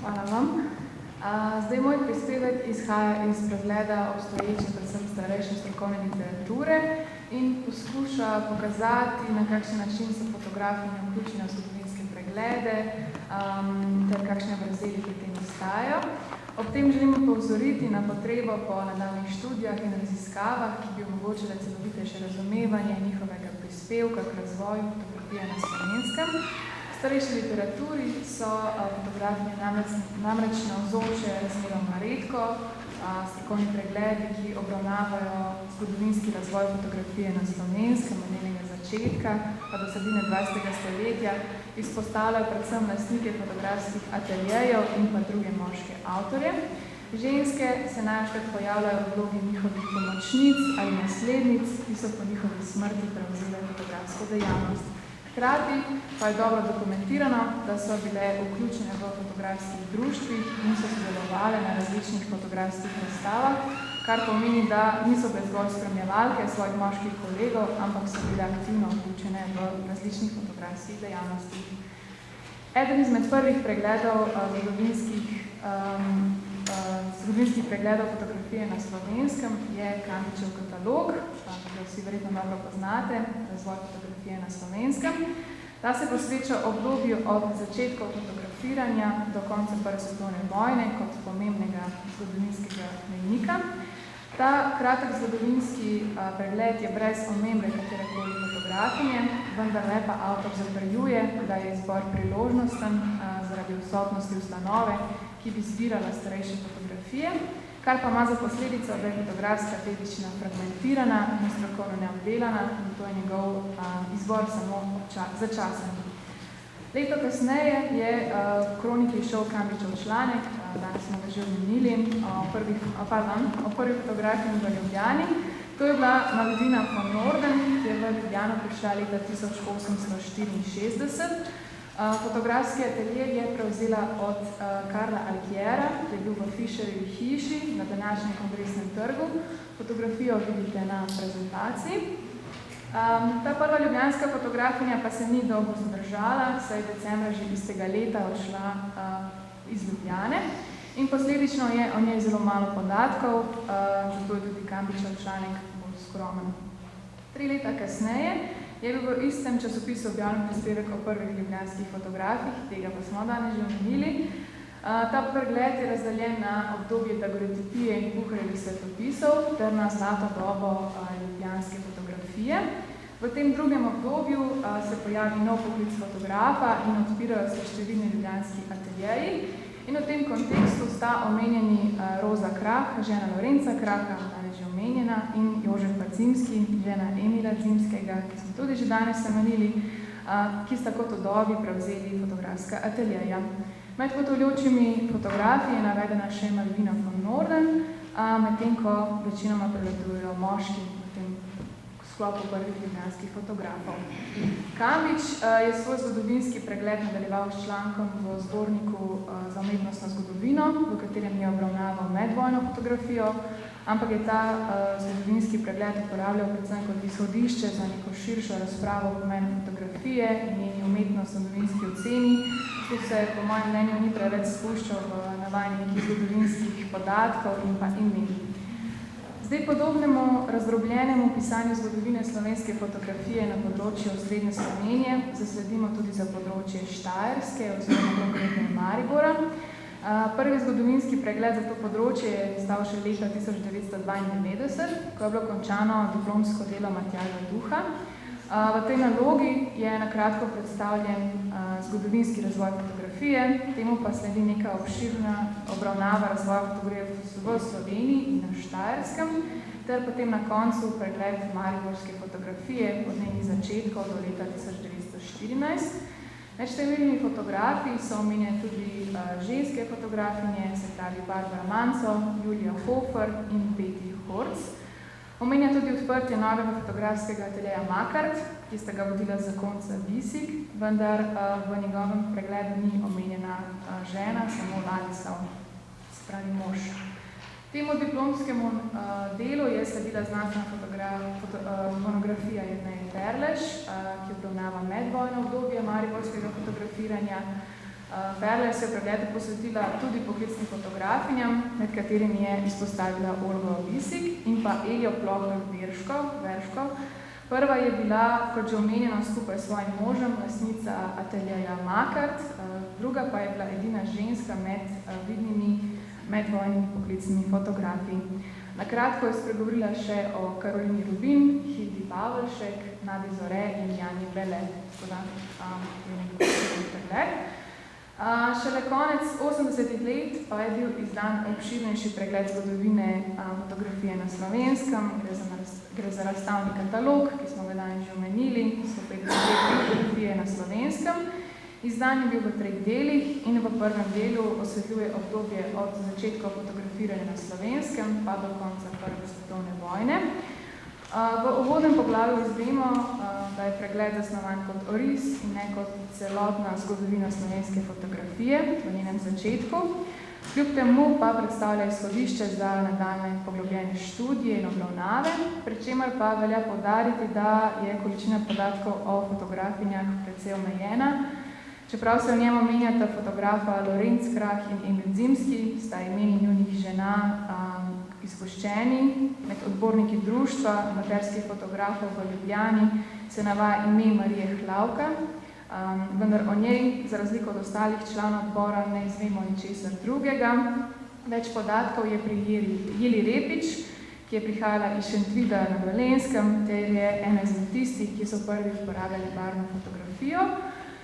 Hvala vam. Zdaj moj prispevek izhaja iz pregleda obstoječe, predvsem starejše strokovne literature in poskuša pokazati, na kakšen način so fotografije vključene v zgodovinske preglede ter kakšne vrzeli pri tem ostajajo. Ob tem želim opozoriti na potrebo po nadaljnjih študijah in raziskavah, ki bi omogočile celovitejše razumevanje njihovega prispevka k razvoju fotografije na Slovenskem. V starejši literaturi so fotografije namreč navzoče razmeroma redko. Strokovni pregledi, ki obravnavajo zgodovinski razvoj fotografije na Slovenskem od njenega začetka pa do sredine 20. stoletja, izpostavljajo predvsem lastnike fotografskih ateljejev in pa druge moške avtorje. Ženske se največkrat pojavljajo v vlogi njihovih pomočnic ali naslednic, ki so po njihovi smrti prevzele fotografsko dejavnost. Hkrati pa je dobro dokumentirano, da so bile vključene v fotografskih društvih in so sodelovale na različnih fotografskih razstavah, kar pomeni, da niso bile zgolj spremljevalke svojih moških kolegov, ampak so bile aktivno vključene v različnih fotografskih dejavnostih. Eden izmed prvih pregledov zgodovinskih pregledov fotografije na Slovenskem je Kambičev katalog, ki ga vsi verjetno dobro poznate, razvoj fotografije na Slovenskem. Ta se posveča obdobju od začetkov fotografiranja do konca Prve svetovne vojne kot pomembnega zgodovinskega mejnika. Ta kratek zgodovinski pregled je brez omembe katerekoli fotografinje, vendar le pa avtor zatrjuje, da je izbor priložnosten zaradi odsotnosti ustanove, ki bi zbirala starejše fotografije, kar pa ima za posledico, da je fotografska dediščina fragmentirana in strokovno neobdelana in to je njegov izbor samo začasen. Leto kasneje je v kroniki izšel Kambičev članek, danes smo ga že omenili, o prvi fotografiji v Ljubljani. To je bila Malvina von Norden, ki je v Ljubljano prišla leta 1864. Fotografski atelje je prevzela od Karla Alkiera, ki je bil v Fischerjevi hiši na današnjem Kongresnem trgu. Fotografijo vidite na prezentaciji. Ta prva ljubljanska fotografinja pa se ni dolgo zadržala, saj je decembra že istega leta odšla iz Ljubljane in posledično je o njej zelo malo podatkov, zato je tudi Kambičev članek bolj skromen. 3 leta kasneje je bil v istem časopisu objavljen prispevek o prvih ljubljanskih fotografih, tega pa smo danes že omenili. Ta pregled je razdeljen na obdobje daguerreotipije in Puharjevih svetopisov ter na zlato dobo ljubljanske fotografije. V tem drugem obdobju se pojavi nov poklic fotografa in odpirajo se številni ljubljanski ateljeji. In v tem kontekstu sta omenjeni Roza Krah, žena Lorenca Kraha, danes že omenjena, in Jožefa Zimski, žena Emila Zimskega, ki smo tudi že danes omenili, ki sta kot vdovi prevzeli fotografska ateljeja. Med gotovljočimi fotografiji je navedena še Malvina von Norden, medtem ko večinoma prevladujejo moški v tem sklopu prvih ljubljanskih fotografov. Kambič je svoj zgodovinski pregled nadaljeval s člankom v zborniku za umetnostno zgodovino, v katerem je obravnaval medvojno fotografijo, ampak je ta zgodovinski pregled uporabljal predvsem kot izhodišče za neko širšo razpravo o pomenu fotografije in njeni umetnostno-zgodovinski oceni. Tu se po mojem mnenju ni preveč spuščal v navajanje nekih zgodovinskih podatkov in pa imen. Zdaj podobnemu razdrobljenemu pisanju zgodovine slovenske fotografije na področju srednje Slovenije zasledimo tudi za področje Štajerske oziroma konkretno Maribora. Prvi zgodovinski pregled za to področje je stal še leta 1992, ko je bilo končano diplomsko delo Matjaža Duha. V tej nalogi je na kratko predstavljen zgodovinski razvoj fotografije, temu pa sledi neka obširna obravnava razvoja fotografije v Sloveniji in na Štajerskem, ter potem na koncu pregled mariborske fotografije od njenih začetkov do leta 1914. Med številnimi fotografiji so omenjene tudi ženske fotografinje, se pravi Barbara Manco, Julija Hofer in Betty Horc. Omenja tudi odprtje novega fotografskega ateljeja Makart, ki sta ga vodila zakonca Bisik, vendar v njegovem pregledu ni omenjena žena, samo Ladislav, se pravi mož. Temu diplomskemu delu je sledila znanstvena monografija Jerneje Terleš, ki obravnava medvojno obdobje mariborskega fotografiranja. Ferle se je v pregledu posvetila tudi poklicnim fotografinjam, med katerimi je izpostavila Olgo Visik in pa Eljo Ploher-Verško. Prva je bila, kot že omenjeno, skupaj s svojim možem, lastnica ateljeja Makart, druga pa je bila edina ženska med vidnimi medvojnimi poklicnimi fotografi. Na kratko je spregovorila še o Karolini Rubin, Hildi Pavelšek, Nadi Zore in Jani Bele. Šele konec 80-ih let pa je bil izdan obširnejši pregled zgodovine fotografije na Slovenskem. Gre za razstavni katalog, ki smo ga danes že omenili, 150 let fotografije na Slovenskem. Izdan je bil v 3 delih in v prvem delu osvetljuje obdobje od začetka fotografiranja na Slovenskem pa do konca Prve svetovne vojne. V uvodnem poglavju izvemo, da je pregled zasnovan kot oris in ne kot celotna zgodovina slovenske fotografije v njenem začetku. Kljub temu pa predstavlja izhodišče za nadaljnje poglobljene študije in obravnave, pri čemer pa velja poudariti, da je količina podatkov o fotografinjah precej omejena. Čeprav se v njem omenjata fotografa Lorenc Krah in Emil Zimski, sta imeni njunih žena izpuščeni. Med odborniki društva amaterskih fotografov v Ljubljani se navaja ime Marije Hlavka, vendar o njej, za razliko od ostalih članov odbora, ne izvemo ničesar drugega. Več podatkov je pri Jeli Repič, ki je prihajala iz Šentvida na Dolenjskem, ter je ena izmed tistih, ki so prvi uporabljali barvno fotografijo.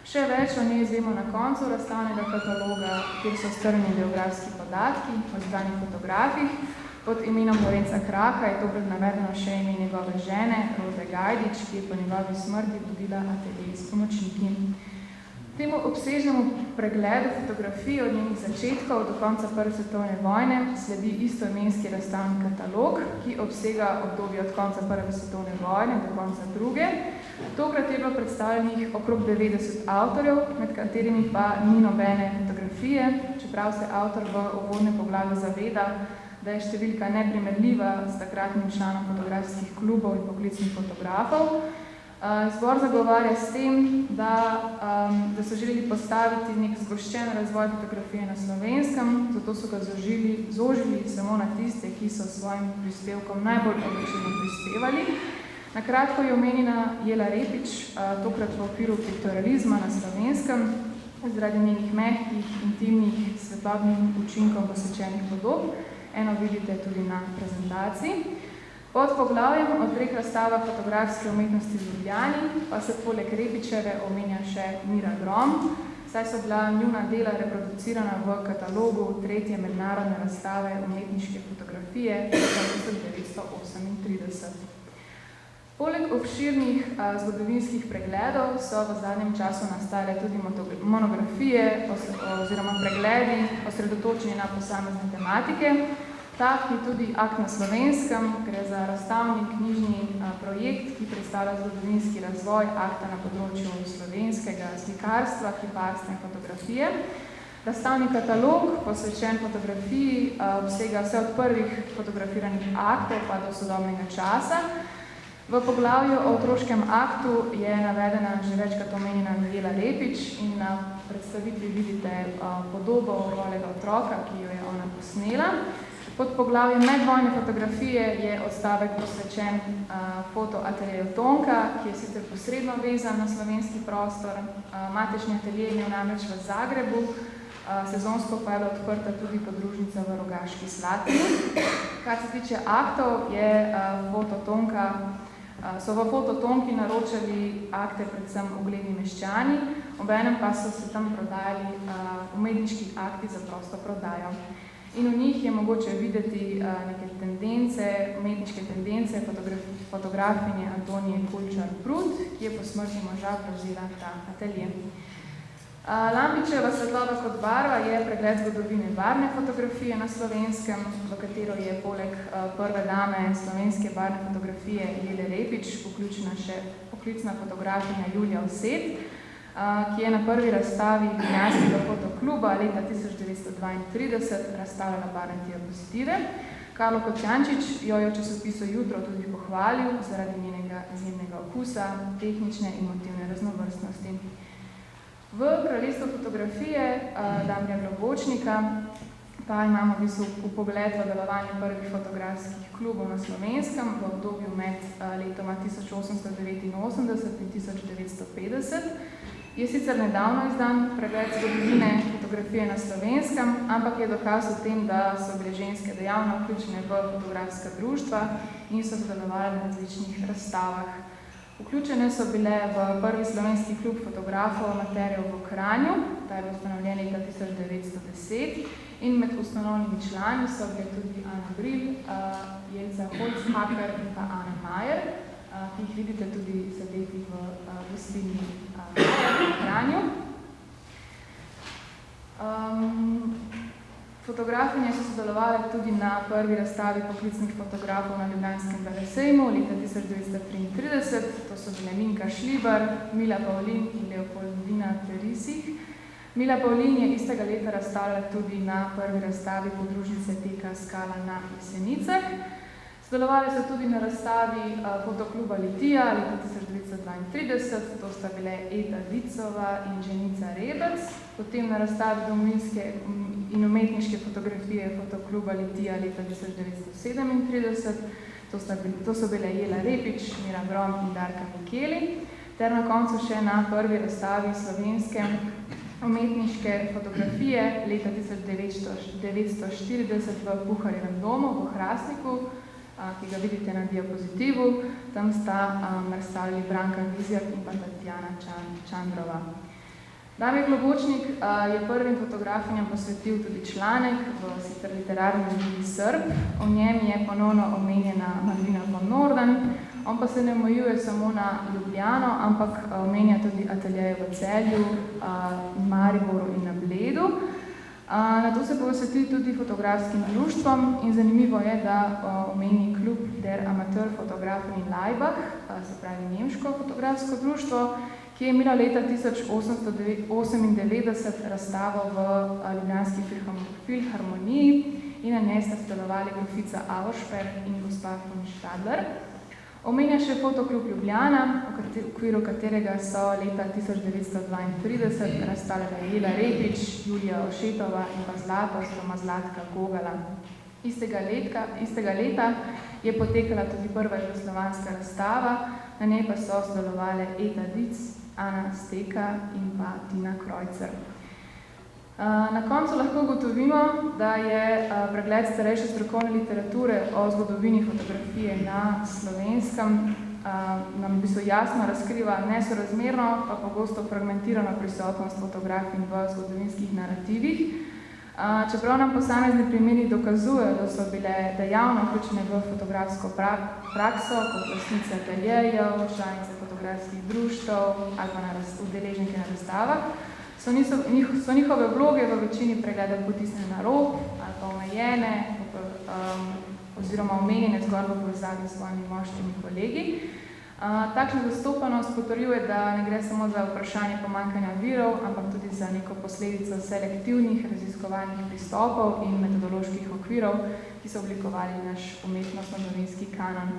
Še več o njej izvemo na koncu razstavnega kataloga, kjer so strnjeni geografski podatki o izbranih fotografih. Pod imenom Lorenca Kraha je tokrat navedeno še ime njegove žene, Roze Gajdič, ki je po njegovi smrti vodila atelje s pomočniki. Temu obsežnemu pregledu fotografij od njenih začetkov do konca Prve svetovne vojne sledi istoimenski razstavni katalog, ki obsega obdobje od konca Prve svetovne vojne do konca druge. Tokrat je bilo predstavljenih okrog 90 avtorjev, med katerimi pa ni nobene fotografije, čeprav se avtor v uvodnem poglavju zaveda, da je številka neprimerljiva s takratnim članom fotografskih klubov in poklicnih fotografov. Zbor zagovarja s tem, da so želeli postaviti nek zgoščen razvoj fotografije na Slovenskem, zato so ga zožili samo na tiste, ki so svojim prispevkom najbolj odločilno prispevali. Na kratko je omenjena Jela Repič, tokrat v okviru piktorializma na Slovenskem, zaradi njenih mehkih, intimnih, svetlobnim učinkom posvečenih podob. Eno vidite tudi na prezentaciji. Pod poglavjem o 3 razstavah fotografske umetnosti v Ljubljani pa se poleg Repičeve omenja še Mira Grom, saj so bila njuna dela reproducirana v katalogu 3. mednarodne razstave umetniške fotografije leta 1938. Poleg obširnih zgodovinskih pregledov so v zadnjem času nastale tudi monografije oziroma pregledi osredotočeni na posamezne tematike. Tak je tudi Akt na Slovenskem, gre za razstavni knjižni projekt, ki predstavlja zgodovinski razvoj akta na področju slovenskega slikarstva, kiparstva in fotografije. Razstavni katalog, posvečen fotografiji, obsega vse od prvih fotografiranih aktov pa do sodobnega časa. V poglavju o otroškem aktu je navedena že večkrat omenjena Jela Repič in na predstavitvi vidite podobo golega otroka, ki jo je ona posnela. Pod poglavjem medvojne fotografije je odstavek posvečen fotoateljeju Tonka, ki je sicer posredno vezan na slovenski prostor. Matični atelje je imel namreč v Zagrebu, sezonsko pa je bila odprta tudi podružnica v Rogaški Slatini. Kar se tiče aktov, so v Foto Tonki naročali akte predvsem ugledni meščani, obenem pa so se tam prodajali umetniški akti za prosto prodajo. In v njih je mogoče videti neke umetniške tendence fotografinje Antonije Kulčar-Prut, ki je po smrti moža prevzela ta atelje. Lampičeva Svetloba kot barva je pregled zgodovine barvne fotografije na Slovenskem, v katero je poleg prve dame slovenske barvne fotografije Jele Repič vključena še poklicna fotografinja Julija Oset, ki je na prvi razstavi Ljubljanskega fotokluba leta 1932 razstavljala barvne diapozitive. Karlo Kocijančič jo je v časopisu Jutro tudi pohvalil zaradi njenega izjemnega okusa, tehnične in motivne raznovrstnosti. V kraljestvu fotografije Damirja Globočnika pa imamo v bistvu vpogled v delovanje prvih fotografskih klubov na Slovenskem v obdobju med letoma 1889 in 1950. Je sicer nedavno izdan pregled zgodovine fotografije na Slovenskem, ampak je dokaz o tem, da so bile ženske dejavno vključene v fotografska društva in so sodelovali na različnih razstavah. Vključene so bile v prvi slovenski klub fotografov amaterjev v Kranju, ta je bil ustanovljen leta 1910, in med ustanovnimi člani so bile tudi Ana Bril, Jelca Holzhacker in pa Ana Majer, ki jih vidite tudi sedeti v gostilni v Kranju. Fotografinje so sodelovali tudi na prvi razstavi poklicnih fotografov na Ljubljanskem velesejmu leta 1933. To so bile Minka Šlibar, Mila Pavlin in Leopoldina Terisih. Mila Pavlin je istega leta razstavljala tudi na prvi razstavi podružnice TK Skala na Jesenicah. Sodelovali so tudi na razstavi fotokluba Litija leta 1932, to sta bile Eta Vicova in Ženica Rebec, potem na razstavi domovinske in umetniške fotografije fotokluba Litija leta 1937, to so bile Jela Repič, Mira Brom in Darka Mikeli, ter na koncu še na prvi razstavi slovenske umetniške fotografije leta 1940 v Puharjevem domu v Hrastniku, ki ga vidite na diapozitivu. Tam sta razstavili Branka Vizjak in pa Tatjana Čandrova. Damir Globočnik je prvim fotografinjam posvetil tudi članek v sicer literarni reviji Srb. O njem je ponovno omenjena Malvina von Norden. On pa se ne omejuje samo na Ljubljano, ampak omenja tudi ateljeje v Celju, Mariboru in na Bledu. Na to se posveti tudi fotografskim društvom in zanimivo je, da omeni klub Der Amateurfotografen in Laibach, se pravi nemško fotografsko društvo, ki je imela leta 1898 razstavo v Ljubljanski filharmoniji in na njej sta sodelovali grofica Auersperr in gospa von Stadler. Omenja še fotoklub Ljubljana, v okviru katerega so leta 1932 razstavljala Jela Repič, Julija Ošetova in pa Zlatostoma Zlatka Gogala. Istega leta je potekala tudi prva jugoslovanska razstava, na njej pa so sodelovale Eta Dic, Ana Steka in pa Tina Kreuzer. Na koncu lahko ugotovimo, da je pregled starejše strokovne literature o zgodovini fotografije na Slovenskem nam v bistvu jasno razkriva nesorazmerno pa pogosto fragmentirano prisotnost fotografij v zgodovinskih narativih. Čeprav nam posamezni primeri dokazujejo, da so bile dejavno vključene v fotografsko prakso, kot lastnice ateljejev, članice fotografskih društev ali pa udeleženke na razstavah, so njihove vloge v večini pregledov potisnjene na rob ali pa omejene oziroma omenjene zgolj v povezavi s svojimi moškimi kolegi. Takšna zastopanost potrjuje, da ne gre samo za vprašanje pomanjkanja virov, ampak tudi za neko posledico selektivnih raziskovalnih pristopov in metodoloških okvirov, ki so oblikovali naš umetnostno-novinski kanon.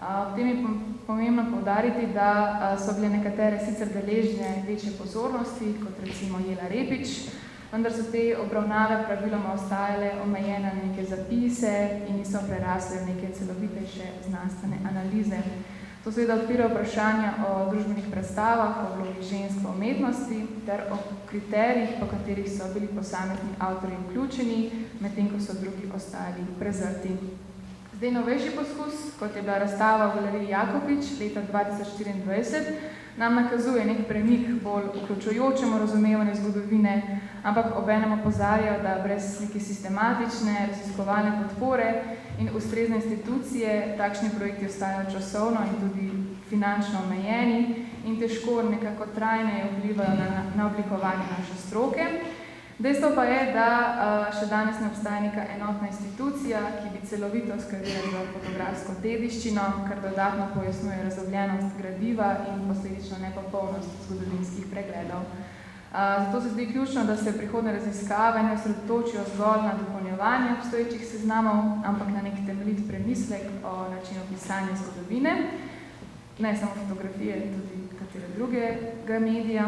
V tem je pomembno poudariti, da so bile nekatere sicer deležne večje pozornosti, kot recimo Jela Repič, vendar so te obravnave praviloma ostajale omejene na neke zapise in niso prerasle v neke celovitejše znanstvene analize. To seveda odpira vprašanja o družbenih predstavah, o vlogi žensk v umetnosti ter o kriterijih, po katerih so bili posamezni avtorji vključeni, medtem ko so drugi ostali prezrti. Zdaj novejši poskus, kot je bila razstava v galeriji Jakopič leta 2024, nam nakazuje nek premik bolj vključujočemu razumevanju zgodovine, ampak obenem opozarjajo, da brez neke sistematične raziskovalne podpore in ustrezne institucije takšni projekti ostajajo časovno in tudi finančno omejeni in težko nekako trajneje vplivajo na oblikovanje naše stroke. Dejstvo pa je, da še danes ne obstaja neka enotna institucija, ki bi celovito skrbela za fotografsko dediščino, kar dodatno pojasnjuje razdrobljenost gradiva in posledično nepopolnost zgodovinskih pregledov. Zato se zdi ključno, da se prihodne raziskave ne osredotočijo zgolj na dopolnjevanje obstoječih seznamov, ampak na nek temeljit premislek o načinu pisanja zgodovine, ne samo fotografije, tudi katere drugega medija.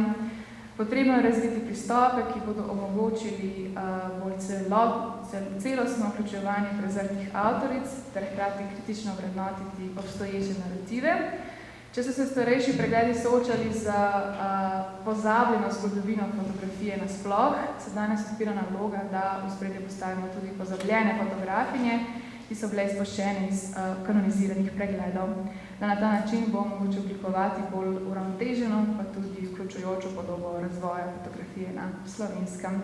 Potrebno je razviti pristope, ki bodo omogočili bolj celostno vključevanje prezrtih avtoric ter hkrati kritično vrednotiti obstoječe narative. Če so se starejši pregledi soočali z pozabljeno zgodovino fotografije nasploh, se danes odpira naloga, da v ospredje postavimo tudi pozabljene fotografinje, ki so bile izpuščene iz kanoniziranih pregledov. Na ta način bo mogoče oblikovati bolj uravnoteženo, pa tudi vključujočo podobo razvoja fotografije na Slovenskem.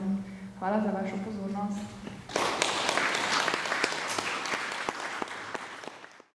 Hvala za vašo pozornost.